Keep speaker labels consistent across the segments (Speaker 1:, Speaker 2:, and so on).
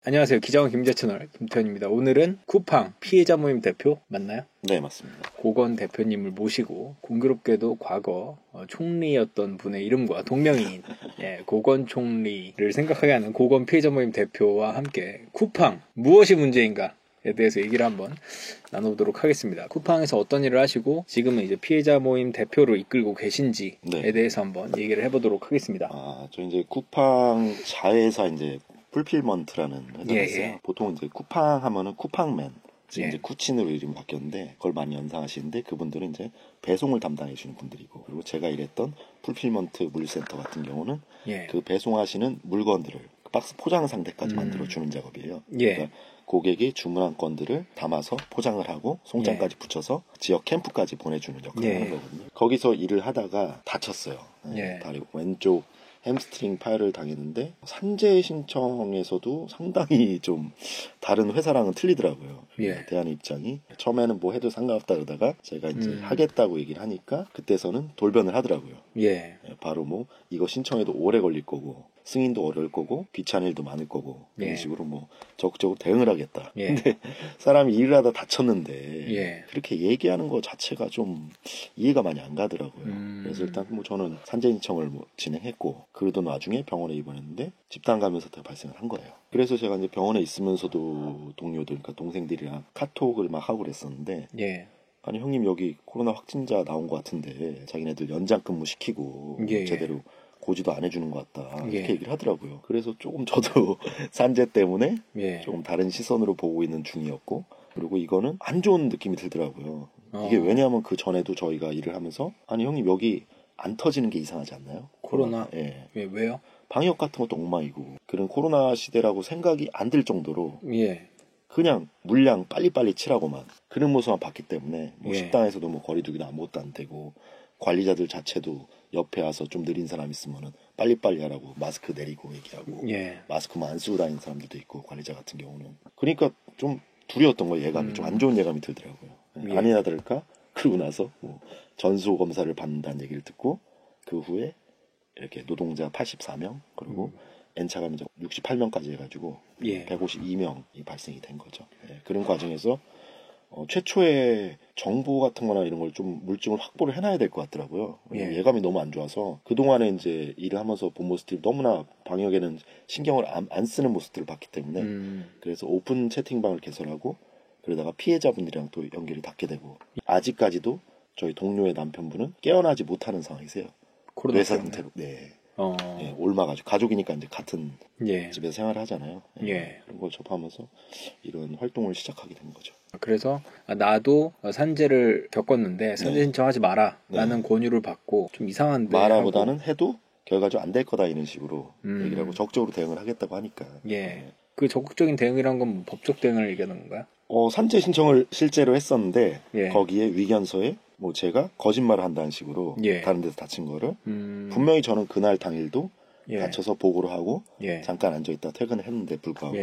Speaker 1: 안녕하세요. 기자원 김재채널 김태현입니다. 오늘은 쿠팡 피해자 모임 대표 맞나요?
Speaker 2: 네, 맞습니다.
Speaker 1: 고건 대표님을 모시고 공교롭게도 과거 총리였던 분의 이름과 동명이인 고건 총리를 생각하게 하는 고건 피해자 모임 대표와 함께 쿠팡 무엇이 문제인가 에 대해서 얘기를 한번 나눠보도록 하겠습니다. 쿠팡에서 어떤 일을 하시고 지금은 이제 피해자 모임 대표로 이끌고 계신지에 대해서 한번 얘기를 해보도록 하겠습니다.
Speaker 2: 저 이제 쿠팡 자회사 이제 풀필먼트라는 회사가 있어요.
Speaker 1: 예.
Speaker 2: 보통 이제 쿠팡 하면은 쿠팡맨, 지금 이제 쿠친으로 이름이 바뀌었는데 그걸 많이 연상하시는데 그분들은 이제 배송을 담당해 주는 분들이고, 그리고 제가 일했던 풀필먼트 물류센터 같은 경우는 그 배송하시는 물건들을 박스 포장 상태까지 만들어 주는 작업이에요. 그러니까 고객이 주문한 건들을 담아서 포장을 하고 송장까지 붙여서 지역 캠프까지 보내주는 역할을 하는 거거든요. 거기서 일을 하다가 다쳤어요. 다리 왼쪽 햄스트링 파열을 당했는데 산재 신청에서도 상당히 좀 다른 회사랑은 틀리더라고요. 대안의 입장이 처음에는 뭐 해도 상관없다 그러다가 제가 이제 하겠다고 얘기를 하니까 그때서는 돌변을 하더라고요. 바로 뭐 이거 신청해도 오래 걸릴 거고 승인도 어려울 거고 귀찮은 일도 많을 거고 이런 식으로 뭐 적극적으로 대응을 하겠다. 근데 사람이 일을 하다 다쳤는데 그렇게 얘기하는 거 자체가 좀 이해가 많이 안 가더라고요. 그래서 일단 뭐 저는 산재 신청을 뭐 진행했고, 그러던 와중에 병원에 입원했는데 집단 감염 사태가 발생을 한 거예요. 그래서 제가 이제 병원에 있으면서도 동료들, 그러니까 동생들이랑 카톡을 막 하고 그랬었는데 아니 형님 여기 코로나 확진자 나온 것 같은데 자기네들 연장 근무 시키고 제대로 고지도 안 해주는 것 같다 이렇게 얘기를 하더라고요. 그래서 조금 저도 산재 때문에 조금 다른 시선으로 보고 있는 중이었고, 그리고 이거는 안 좋은 느낌이 들더라고요. 이게 왜냐하면 그 전에도 저희가 일을 하면서 아니 형님 여기 안 터지는 게 이상하지 않나요?
Speaker 1: 코로나? 왜요?
Speaker 2: 방역 같은 것도 엉망이고 그런 코로나 시대라고 생각이 안 들 정도로 그냥 물량 빨리빨리 치라고만 그런 모습만 봤기 때문에 뭐 식당에서도 뭐 거리 두기도 아무것도 안 되고, 관리자들 자체도 옆에 와서 좀 느린 사람 있으면은 빨리빨리 하라고 마스크 내리고 얘기하고 마스크만 안 쓰고 다니는 사람들도 있고, 관리자 같은 경우는. 그러니까 좀 두려웠던 거예요. 예감이 좀 안 좋은 예감이 들더라고요. 아니나 다를까 그러고 나서 뭐 전수 검사를 받는다는 얘기를 듣고 그 후에 이렇게 노동자 84명 그리고 N차 감염자 68명까지 해가지고 152명이 발생이 된 거죠. 그런 과정에서 최초의 정보 같은 거나 이런 걸 좀 물증을 확보를 해놔야 될 것 같더라고요. 예감이 너무 안 좋아서 그동안에 이제 일을 하면서 본 모습들이 너무나 방역에는 신경을 안 쓰는 모습들을 봤기 때문에 그래서 오픈 채팅방을 개설하고 그러다가 피해자분들이랑 또 연결이 닿게 되고, 아직까지도 저희 동료의 남편분은 깨어나지 못하는 상황이세요. 뇌사 상태로. 옮아가지고 가족이니까 이제 같은 집에서 생활을 하잖아요. 그런 걸 접하면서 이런 활동을 시작하게 된 거죠.
Speaker 1: 그래서 나도 산재를 겪었는데 산재 신청하지 마라 라는 권유를 받고 좀 이상한데
Speaker 2: 마라보다는 해도 결과적으로 안 될 거다 이런 식으로 얘기를 하고 적극적으로 대응을 하겠다고 하니까.
Speaker 1: 그 적극적인 대응이란 건 법적 대응을 얘기하는 건가요?
Speaker 2: 산재 신청을 실제로 했었는데 거기에 위견서에 뭐 제가 거짓말을 한다는 식으로 다른 데서 다친 거를 분명히 저는 그날 당일도 다쳐서 보고를 하고 잠깐 앉아있다 퇴근을 했는데 불구하고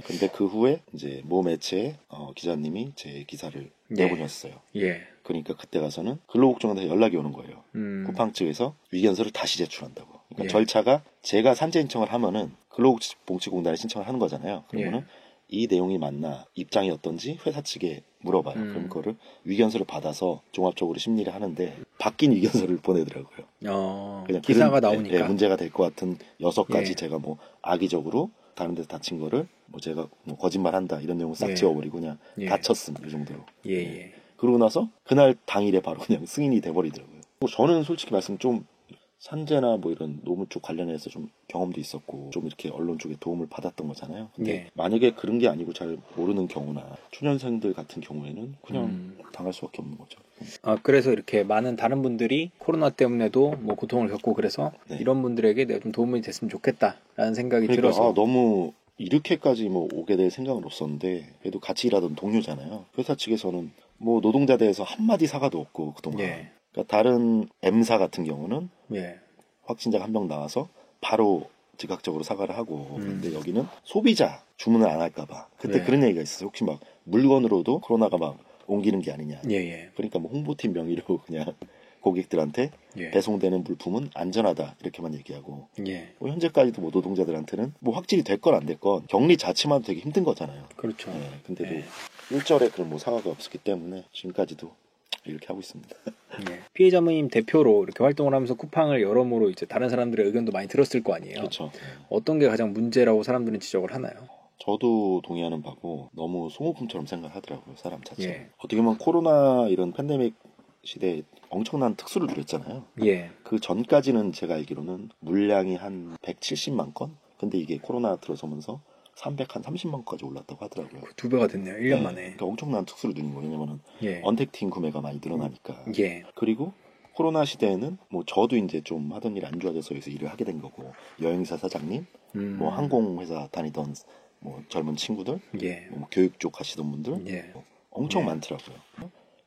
Speaker 2: 근데 그 후에 이제 모 매체에 기자님이 제 기사를 내보냈어요. 그러니까 그때 가서는 근로복지관에서 연락이 오는 거예요. 쿠팡 측에서 위견서를 다시 제출한다고. 그러니까 절차가 제가 산재 신청을 하면은 근로복지공단에 신청을 하는 거잖아요. 그러면은 이 내용이 맞나, 입장이 어떤지 회사 측에 물어봐요. 그럼 그거를 위견서를 받아서 종합적으로 심리를 하는데 바뀐 위견서를 보내더라고요. 그냥
Speaker 1: 기사가 나오니까
Speaker 2: 문제가 될 것 같은 6가지 제가 뭐 악의적으로 다른 데서 다친 거를 뭐 제가 뭐 거짓말한다 이런 내용을 싹 지워버리고 그냥 다쳤음 이 정도로. 그러고 나서 그날 당일에 바로 그냥 승인이 돼버리더라고요. 저는 솔직히 말씀 좀 산재나 뭐 이런 노무 쪽 관련해서 좀 경험도 있었고 좀 이렇게 언론 쪽에 도움을 받았던 거잖아요. 근데 만약에 그런 게 아니고 잘 모르는 경우나 초년생들 같은 경우에는 그냥 당할 수밖에 없는 거죠.
Speaker 1: 그래서 이렇게 많은 다른 분들이 코로나 때문에도 뭐 고통을 겪고 그래서 이런 분들에게 내가 좀 도움이 됐으면 좋겠다라는 생각이 들어서
Speaker 2: 너무 이렇게까지 뭐 오게 될 생각은 없었는데 그래도 같이 일하던 동료잖아요. 회사 측에서는 뭐 노동자 대해서 한마디 사과도 없고 그동안 그러니까 다른 M사 같은 경우는 확진자가 1명 나와서 바로 즉각적으로 사과를 하고 근데 여기는 소비자 주문을 안 할까봐 그때 그런 얘기가 있었어요. 혹시 막 물건으로도 코로나가 막 옮기는 게 아니냐. 그러니까 뭐 홍보팀 명의로 그냥 고객들한테 배송되는 물품은 안전하다 이렇게만 얘기하고 뭐 현재까지도 뭐 노동자들한테는 뭐 확실히 됐건 안 됐건 격리 자체만 되게 힘든 거잖아요.
Speaker 1: 그렇죠.
Speaker 2: 근데도 일절에 그런 뭐 사과가 없었기 때문에 지금까지도 이렇게 하고 있습니다.
Speaker 1: 피해자 모임 대표로 이렇게 활동을 하면서 쿠팡을 여러모로 이제 다른 사람들의 의견도 많이 들었을 거 아니에요.
Speaker 2: 그렇죠.
Speaker 1: 어떤 게 가장 문제라고 사람들은 지적을 하나요?
Speaker 2: 저도 동의하는 바고 너무 소모품처럼 생각하더라고요. 사람 자체. 어떻게 보면 코로나 이런 팬데믹 시대에 엄청난 특수를 누렸잖아요. 그 전까지는 제가 알기로는 물량이 한 170만 건? 근데 이게 코로나 들어서면서 330만 건까지 올랐다고 하더라고요.
Speaker 1: 2배가 됐네요. 1년 만에.
Speaker 2: 그러니까 엄청난 특수를 누린 거예요. 왜냐면은 언택팅 구매가 많이 늘어나니까. 그리고 코로나 시대에는 뭐 저도 이제 좀 하던 일이 안 좋아져서 여기서 일을 하게 된 거고 여행사 사장님, 뭐 항공회사 다니던 뭐 젊은 친구들, 뭐 교육 쪽 하시던 분들 엄청 많더라고요.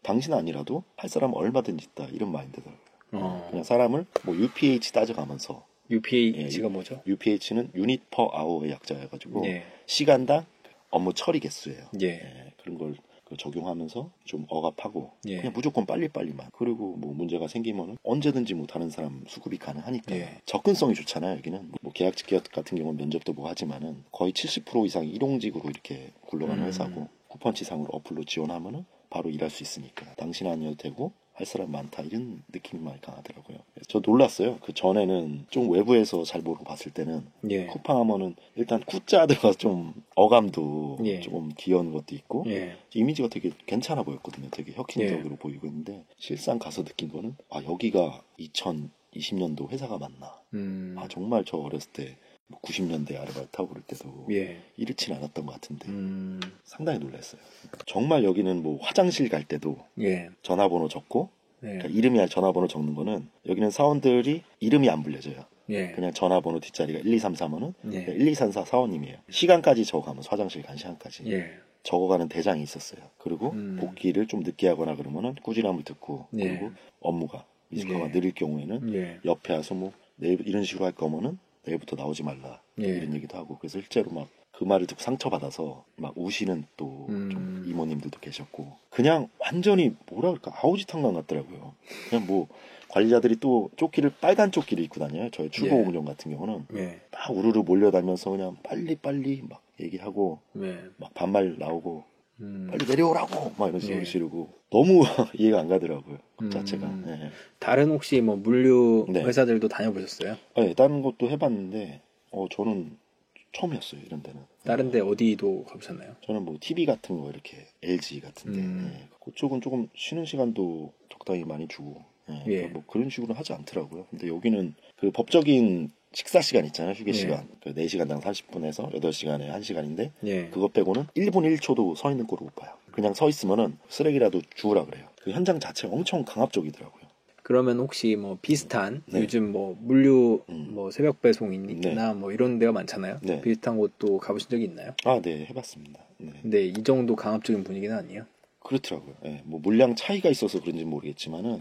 Speaker 2: 당신 아니라도 할 사람 얼마든지 있다 이런 마인드더라고요. 그냥 사람을 뭐 UPH 따져가면서
Speaker 1: UPH가 뭐죠?
Speaker 2: UPH는 유닛 퍼 아워의 약자여가지고 시간당 업무 처리 개수예요. 그런 걸 적용하면서 좀 억압하고 그냥 무조건 빨리빨리만. 그리고 뭐 문제가 생기면 언제든지 뭐 다른 사람 수급이 가능하니까 접근성이 좋잖아요. 여기는 뭐 계약직 기업 같은 경우는 면접도 뭐 하지만은 거의 70% 이상 일용직으로 이렇게 굴러가는 회사고 쿠팡치상으로 어플로 지원하면은 바로 일할 수 있으니까 당신 아니어도 되고 할 사람 많다 이런 느낌이 많이 강하더라고요. 저 놀랐어요. 그 전에는 좀 외부에서 잘 모르고 봤을 때는 쿠팡 하면은 일단 쿠자 들어가서 좀 어감도 조금 귀여운 것도 있고 이미지가 되게 괜찮아 보였거든요. 되게 혁신적으로 보이고 있는데 실상 가서 느낀 거는 아 여기가 2020년도 회사가 맞나. 아 정말 저 어렸을 때 90년대 아르바이트하고 그럴 때도 이렇진 않았던 것 같은데 상당히 놀랐어요. 정말 여기는 뭐 화장실 갈 때도 전화번호 적고 그러니까 이름이 아니라 전화번호 적는 거는 여기는 사원들이 이름이 안 불려져요. 그냥 전화번호 뒷자리가 1, 2, 3, 4면은 1, 2, 3, 4 사원님이에요. 시간까지 적어가면서 화장실 간 시간까지 적어가는 대장이 있었어요. 그리고 복귀를 좀 늦게 하거나 그러면은 꾸지람을 듣고 그리고 업무가 미숙하거나 느릴 경우에는 옆에 와서 뭐 내일 이런 식으로 할 거면은 내일부터 나오지 말라 이런 얘기도 하고 그래서 실제로 막 그 말을 듣고 상처받아서 막 우시는 또 좀 이모님들도 계셨고 그냥 완전히 뭐라 그럴까 아우지탕감 같더라고요. 그냥 뭐 관리자들이 또 조끼를 빨간 조끼를 입고 다녀요. 저희 출고 공정 같은 경우는 막 우르르 몰려다니면서 그냥 빨리 막 얘기하고 막 반말 나오고 빨리 내려오라고 막 이런 식으로 지르고 너무 이해가 안 가더라고요. 그 자체가.
Speaker 1: 다른 혹시 뭐 물류 회사들도 다녀보셨어요?
Speaker 2: 네, 다른 것도 해봤는데 저는 처음이었어요. 이런 데는.
Speaker 1: 다른 데 어디도 가보셨나요?
Speaker 2: 저는 뭐 TV 같은 거 이렇게 LG 같은데 그쪽은 조금 쉬는 시간도 적당히 많이 주고 그러니까 뭐 그런 식으로 하지 않더라고요. 근데 여기는 그 법적인 식사 시간 있잖아요. 휴게 시간. 그 4시간당 30분에서 8시간에 1시간인데 그거 빼고는 1분 1초도 서 있는 꼴을 못 봐요. 그냥 서 있으면은 쓰레기라도 주우라 그래요. 그 현장 자체가 엄청 강압적이더라고요.
Speaker 1: 그러면 혹시 뭐 비슷한 요즘 뭐 물류 뭐 새벽 배송이나 뭐 이런 데가 많잖아요. 비슷한 곳도 가보신 적이 있나요?
Speaker 2: 아, 네, 해봤습니다.
Speaker 1: 근데 이 정도 강압적인 분위기는 아니에요?
Speaker 2: 그렇더라고요. 뭐 물량 차이가 있어서 그런지 모르겠지만은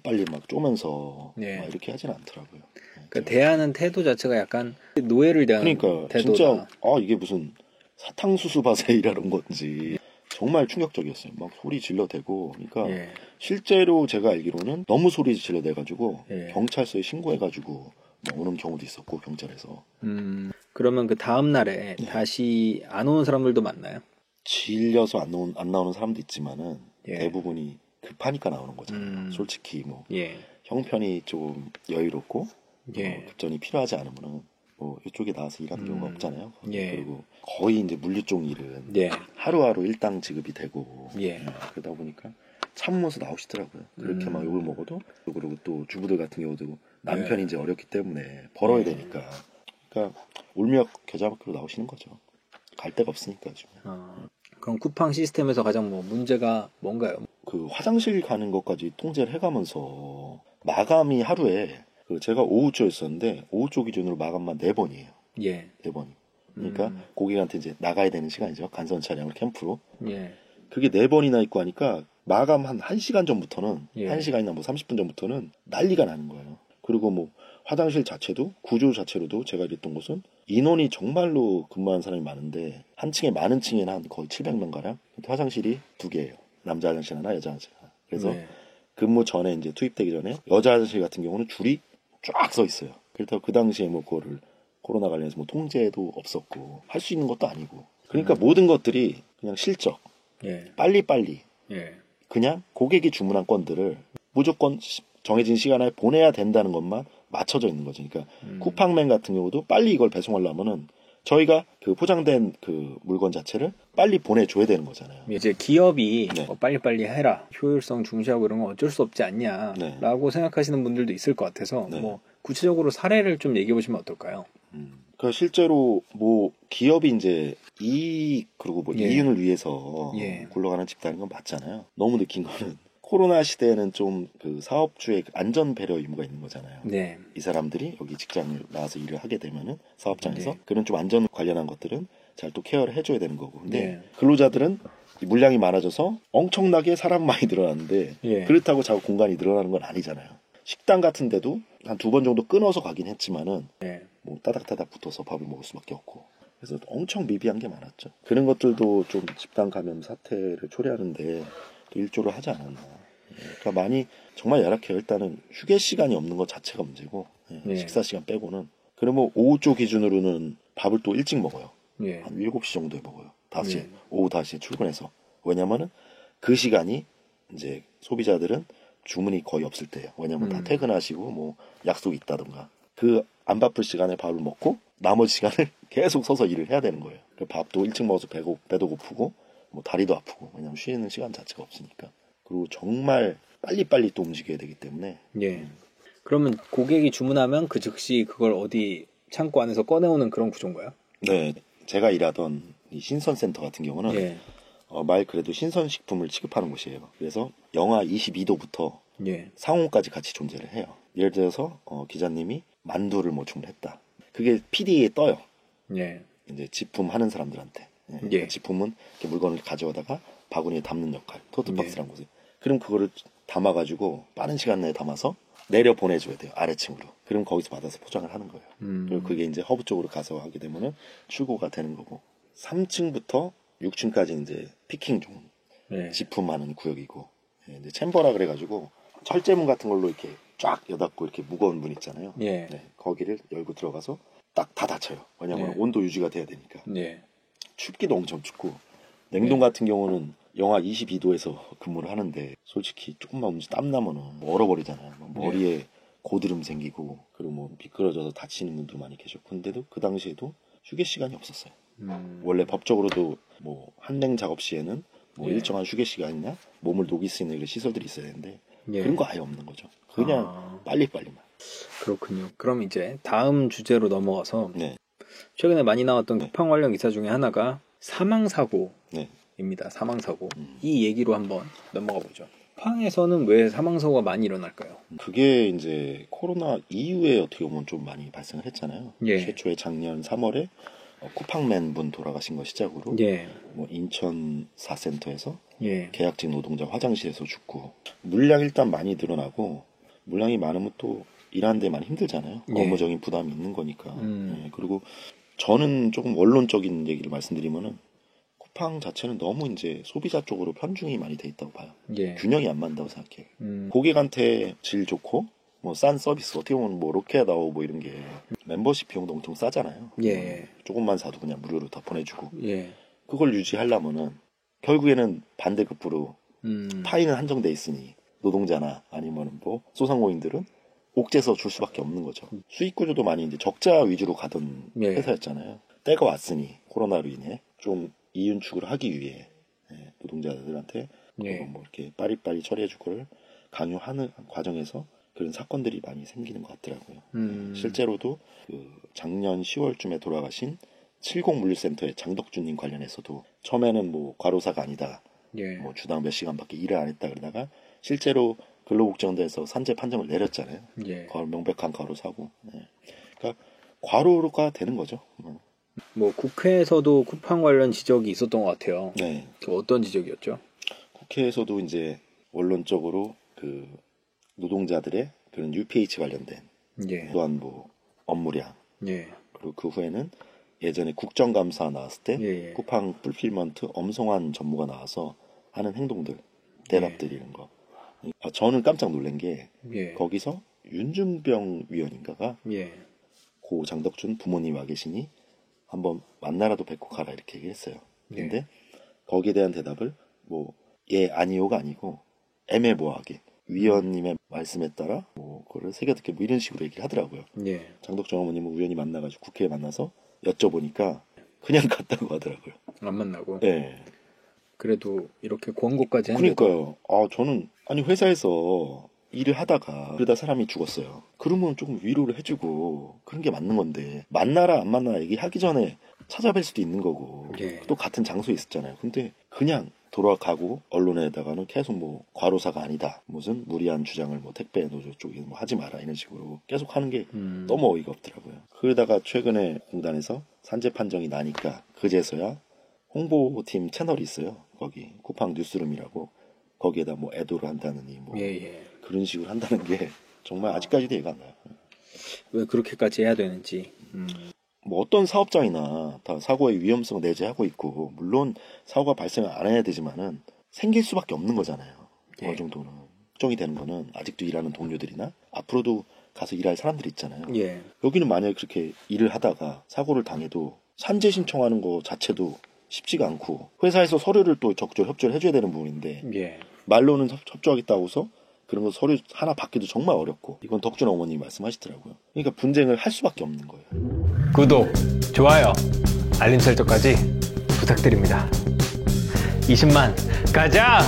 Speaker 2: 빨리 막 쪼면서 막 이렇게 하진 않더라고요.
Speaker 1: 그러니까 대하는 태도 자체가 약간 노예를 대하는
Speaker 2: 그러니까
Speaker 1: 태도다.
Speaker 2: 진짜 이게 무슨 사탕수수밭에 일하는 건지 정말 충격적이었어요. 막 소리 질러대고 그러니까 실제로 제가 알기로는 너무 소리 질러대가지고 경찰서에 신고해가지고 오는 경우도 있었고 경찰에서.
Speaker 1: 그러면 그 다음 날에 다시 안 오는 사람들도 많나요?
Speaker 2: 질려서 안 나오는 사람도 있지만은 대부분이 급하니까 나오는 거잖아요. 솔직히 뭐 형편이 좀 여유롭고 급전이 필요하지 않으면은 뭐 이쪽에 나와서 일하는 경우가 없잖아요. 그리고 거의 이제 물류 쪽 일은 하루하루 일당 지급이 되고 그러다 보니까 참으면서 나오시더라고요. 그렇게 막 욕을 먹어도 그리고 또 주부들 같은 경우도 남편이 이제 어렵기 때문에 벌어야 되니까 그러니까 울며 겨자 먹기로 나오시는 거죠. 갈 데가 없으니까 지금.
Speaker 1: 그럼 쿠팡 시스템에서 가장 뭐 문제가 뭔가요?
Speaker 2: 그 화장실 가는 것까지 통제를 해가면서 마감이 하루에 제가 오후 쪽이었었는데 오후 쪽 기준으로 마감만 4번이에요. 4번. 그러니까 고객한테 이제 나가야 되는 시간이죠. 간선 차량을 캠프로. 그게 4번이나 있고 하니까 마감 한 1시간 전부터는 1시간이나 뭐 30분 전부터는 난리가 나는 거예요. 그리고 뭐 화장실 자체도 구조 자체로도 제가 일했던 곳은 인원이 정말로 근무하는 사람이 많은데 한 층에 많은 층에는 한 거의 700명 가량. 화장실이 2개예요. 남자 화장실 하나, 여자 화장실 하나. 그래서 근무 전에 이제 투입되기 전에 여자 화장실 같은 경우는 줄이 쫙 서 있어요. 그렇다고 그 당시에 뭐 그거를 코로나 관련해서 뭐 통제도 없었고 할 수 있는 것도 아니고. 그러니까 모든 것들이 그냥 실적,
Speaker 1: 예.
Speaker 2: 빨리빨리
Speaker 1: 예.
Speaker 2: 그냥 고객이 주문한 건들을 무조건 정해진 시간에 보내야 된다는 것만 맞춰져 있는 거죠. 그러니까 쿠팡맨 같은 경우도 빨리 이걸 배송하려면은 저희가 그 포장된 그 물건 자체를 빨리 보내줘야 되는 거잖아요.
Speaker 1: 이제 기업이
Speaker 2: 네.
Speaker 1: 빨리빨리 해라, 효율성 중시하고 이런 건 어쩔 수 없지
Speaker 2: 네.
Speaker 1: 않냐라고 생각하시는 분들도 있을 것 같아서
Speaker 2: 네.
Speaker 1: 뭐 구체적으로 사례를 좀 얘기해 보시면 어떨까요?
Speaker 2: 그 실제로 뭐 기업이 이제 그리고 뭐
Speaker 1: 예.
Speaker 2: 이윤을 위해서
Speaker 1: 예.
Speaker 2: 굴러가는 집단인 건 맞잖아요. 너무 느낀 거는 코로나 시대에는 좀 그 사업주의 안전 배려 의무가 있는 거잖아요.
Speaker 1: 네.
Speaker 2: 이 사람들이 여기 직장을 나와서 일을 하게 되면은 사업장에서
Speaker 1: 네.
Speaker 2: 그런 좀 안전 관련한 것들은 잘 또 케어를 해줘야 되는 거고. 근데
Speaker 1: 네.
Speaker 2: 근로자들은 물량이 많아져서 엄청나게 사람 많이 늘어났는데
Speaker 1: 예.
Speaker 2: 그렇다고 자꾸 공간이 늘어나는 건 아니잖아요. 식당 같은 데도 한 2번 정도 끊어서 가긴 했지만은
Speaker 1: 네.
Speaker 2: 뭐 따닥따닥 붙어서 밥을 먹을 수밖에 없고. 그래서 엄청 미비한 게 많았죠. 그런 것들도 좀 집단 감염 사태를 초래하는데 일조를 하지 않았나. 그러니까 많이 정말 열악해요. 일단은 휴게 시간이 없는 것 자체가 문제고
Speaker 1: 네.
Speaker 2: 식사 시간 빼고는. 그러면 오후 쪽 기준으로는 밥을 또 일찍 먹어요.
Speaker 1: 예.
Speaker 2: 한 7시 정도에 먹어요. 5시에
Speaker 1: 네.
Speaker 2: 오후 5시에 출근해서. 왜냐면은 그 시간이 이제 소비자들은 주문이 거의 없을 때예요. 왜냐면 다 퇴근하시고 뭐 약속이 있다든가. 그 안 바쁠 시간에 밥을 먹고 나머지 시간을 계속 서서 일을 해야 되는 거예요. 밥도 일찍 먹어서 배도 고프고 뭐 다리도 아프고. 왜냐면 쉬는 시간 자체가 없으니까. 그리고 정말 빨리빨리 또 움직여야 되기 때문에.
Speaker 1: 예. 그러면 고객이 주문하면 그 즉시 그걸 어디 창고 안에서 꺼내오는 그런 구조인가요?
Speaker 2: 네. 제가 일하던 이 신선센터 같은 경우는
Speaker 1: 예.
Speaker 2: 말 그래도 신선식품을 취급하는 곳이에요. 그래서 영하 22도부터
Speaker 1: 예.
Speaker 2: 상온까지 같이 존재를 해요. 예를 들어서 기자님이 만두를 뭐 주문했다. 그게 PD에 떠요.
Speaker 1: 예.
Speaker 2: 이제 집품 하는 사람들한테.
Speaker 1: 예.
Speaker 2: 집품은 이렇게 물건을 가져다가 바구니에 담는 역할, 토트박스라는 곳에. 그럼 그거를 담아가지고 빠른 시간 내에 담아서 내려 보내줘야 돼요. 아래층으로. 그럼 거기서 받아서 포장을 하는 거예요. 그리고 그게 이제 허브 쪽으로 가서 하게 되면은 출고가 되는 거고. 3층부터 6층까지 이제 피킹 종
Speaker 1: 예.
Speaker 2: 집품하는 구역이고. 이제 챔버라 그래가지고 철제문 같은 걸로 이렇게 쫙 여닫고 이렇게 무거운 문 있잖아요.
Speaker 1: 예.
Speaker 2: 네, 거기를 열고 들어가서 딱 다 닫혀요. 왜냐면
Speaker 1: 예.
Speaker 2: 온도 유지가 돼야 되니까.
Speaker 1: 예.
Speaker 2: 춥기도 엄청 춥고 냉동 같은 경우는 영하 22도에서 근무를 하는데 솔직히 조금만 움직 땀 나면은 뭐 얼어버리잖아요. 머리에 고드름 생기고 그리고 뭐 미끄러져서 다치는 분도 많이 계셨고 근데도 그 당시에도 휴게 시간이 없었어요. 원래 법적으로도 뭐 한냉 작업 시에는 뭐
Speaker 1: 예.
Speaker 2: 일정한 휴게 시간이나 몸을 녹일 수 있는 시설들이 있어야 되는데
Speaker 1: 예.
Speaker 2: 그런 거 아예 없는 거죠. 그냥 빨리빨리만.
Speaker 1: 그렇군요. 그럼 이제 다음 주제로 넘어가서
Speaker 2: 네.
Speaker 1: 최근에 많이 나왔던
Speaker 2: 네.
Speaker 1: 쿠팡 관련 기사 중에 하나가 사망사고입니다.
Speaker 2: 네.
Speaker 1: 사망사고. 이 얘기로 한번 넘어가 보죠. 쿠팡에서는 왜 사망사고가 많이 일어날까요?
Speaker 2: 그게 이제 코로나 이후에 어떻게 보면 좀 많이 발생을 했잖아요.
Speaker 1: 예.
Speaker 2: 최초에 작년 3월에 쿠팡맨 분 돌아가신 거 시작으로
Speaker 1: 예.
Speaker 2: 뭐 인천 4센터에서
Speaker 1: 예.
Speaker 2: 계약직 노동자 화장실에서 죽고 물량 일단 많이 늘어나고 물량이 많으면 또 일하는 데 많이 힘들잖아요.
Speaker 1: 예.
Speaker 2: 업무적인 부담이 있는 거니까. 예. 그리고 저는 조금 원론적인 얘기를 말씀드리면은 쿠팡 자체는 너무 이제 소비자 쪽으로 편중이 많이 돼 있다고 봐요.
Speaker 1: 예.
Speaker 2: 균형이 안 맞는다고 생각해요. 고객한테 질 좋고 뭐 싼 서비스 어떻게 보면 뭐 로켓다오 뭐 이런 게 멤버십 비용도 엄청 싸잖아요.
Speaker 1: 예.
Speaker 2: 조금만 사도 그냥 무료로 다 보내주고
Speaker 1: 예.
Speaker 2: 그걸 유지하려면은 결국에는 반대급부로 파이는 한정돼 있으니 노동자나 아니면 뭐 소상공인들은 옥죄서 줄 수밖에 없는 거죠. 수익 구조도 많이 이제 적자 위주로 가던
Speaker 1: 예.
Speaker 2: 회사였잖아요. 때가 왔으니 코로나로 인해 좀 이윤축을 하기 위해 노동자들한테
Speaker 1: 예.
Speaker 2: 뭐 이렇게 빠리빠리 처리해 줄 거를 강요하는 과정에서 그런 사건들이 많이 생기는 것 같더라고요. 실제로도 그 작년 10월쯤에 돌아가신 70 물류센터의 장덕준님 관련해서도 처음에는 뭐 과로사가 아니다.
Speaker 1: 예.
Speaker 2: 뭐 주당 몇 시간밖에 일을 안 했다 그러다가 실제로 근로복지원에서 산재 판정을 내렸잖아요.
Speaker 1: 예.
Speaker 2: 명백한 과로사고. 그러니까 과로가 되는 거죠.
Speaker 1: 뭐 국회에서도 쿠팡 관련 지적이 있었던 것 같아요.
Speaker 2: 네.
Speaker 1: 그 어떤 지적이었죠?
Speaker 2: 국회에서도 이제 원론적으로 그 노동자들의 그런 UPH 관련된
Speaker 1: 예.
Speaker 2: 또한 뭐 업무량
Speaker 1: 예.
Speaker 2: 그리고 그 후에는 예전에 국정감사 나왔을 때
Speaker 1: 예.
Speaker 2: 쿠팡 풀필먼트 엄성한 전무가 나와서 하는 행동들 대답들 이런 거 저는 깜짝 놀란 게
Speaker 1: 예.
Speaker 2: 거기서 윤준병 위원인가가
Speaker 1: 예.
Speaker 2: 고 장덕준 부모님 와 계시니 한번 만나라도 뵙고 가라 이렇게 얘기했어요. 근데
Speaker 1: 예.
Speaker 2: 거기에 대한 대답을 뭐 예 아니요가 아니고 애매모호하게 위원님의 말씀에 따라 뭐 그거를 새겨듣게 뭐 이런 식으로 얘기를 하더라고요.
Speaker 1: 예.
Speaker 2: 장덕준 어머님은 우연히 만나가지고 국회에 만나서 여쭤보니까 그냥 갔다고 하더라고요.
Speaker 1: 안 만나고.
Speaker 2: 네.
Speaker 1: 그래도 이렇게 권고까지 했는데.
Speaker 2: 그러니까요. 저는 아니 회사에서 일을 하다가 그러다 사람이 죽었어요. 그러면 조금 위로를 해주고 그런 게 맞는 건데 만나라 안 만나라 얘기하기 전에 찾아뵐 수도 있는 거고
Speaker 1: 예.
Speaker 2: 또 같은 장소에 있었잖아요. 근데 그냥 돌아가고 언론에다가는 계속 뭐 과로사가 아니다 무슨 무리한 주장을 뭐 택배 노조 쪽에 뭐 하지 마라 이런 식으로 계속 하는 게 너무 어이가 없더라고요. 그러다가 최근에 공단에서 산재 판정이 나니까 그제서야 홍보팀 채널이 있어요. 거기 쿠팡 뉴스룸이라고 거기에다 뭐 애도를 한다느니 뭐
Speaker 1: 예.
Speaker 2: 그런 식으로 한다는 게 정말 아직까지도 이해가 안 나요.
Speaker 1: 왜 그렇게까지 해야 되는지.
Speaker 2: 뭐 어떤 사업장이나 다 사고의 위험성을 내재하고 있고 물론 사고가 발생을 안 해야 되지만은 생길 수밖에 없는 거잖아요.
Speaker 1: 예.
Speaker 2: 어느 정도는 걱정이 되는 거는 아직도 일하는 동료들이나 앞으로도 가서 일할 사람들이 있잖아요.
Speaker 1: 예.
Speaker 2: 여기는 만약에 그렇게 일을 하다가 사고를 당해도 산재 신청하는 거 자체도 쉽지가 않고 회사에서 서류를 또 적절 협조를 해줘야 되는 부분인데
Speaker 1: 예.
Speaker 2: 말로는 협조하겠다고 해서 그런 거 서류 하나 받기도 정말 어렵고 이건 덕준 어머님이 말씀하시더라고요. 그러니까 분쟁을 할 수밖에 없는 거예요.
Speaker 3: 구독, 좋아요, 알림 설정까지 부탁드립니다. 20만 가자!